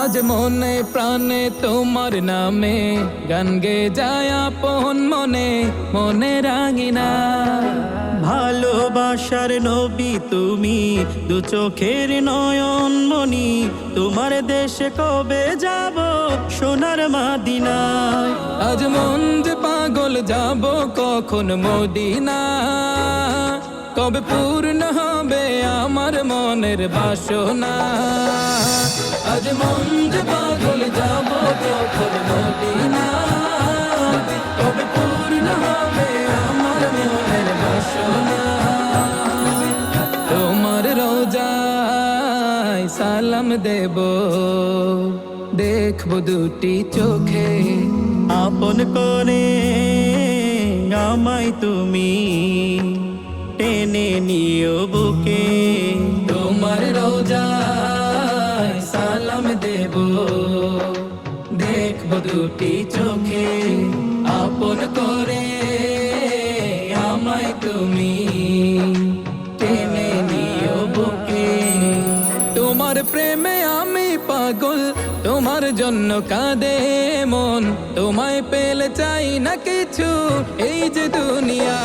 আজ মনে প্রাণে তোমার নামে গান গে যায় আপন মনে মনে রাঙিনা। ভালোবাসার নবী তুমি, দু চোখের নয়ন মনি, তোমার দেশে কবে যাব সোনার মাদিনায়। আজ মন যে পাগল যাব কখন মদিনা, কবে পূর্ণ হবে আমার মনের বাসনা। আজ মন যে পাগল যাব কখন মদিনা, কবে পূর্ণ হবে আমার মনের বাসনা। তোমার রোজায় সালাম দেব, দেখব দুটি চোখে, আপন করে আমায় তুমি টেনে নিও বুকে। তোমার রোজায় সালাম দেব, দেখব দুটি চোখে, আপন করে আমায় তুমি টেনে নিও বুকে। তোমার প্রেমে আমি পাগল, তোমার জন্য কাঁদে মন, তোমায় পেলে চাই না কিছু এই যে দুনিয়া।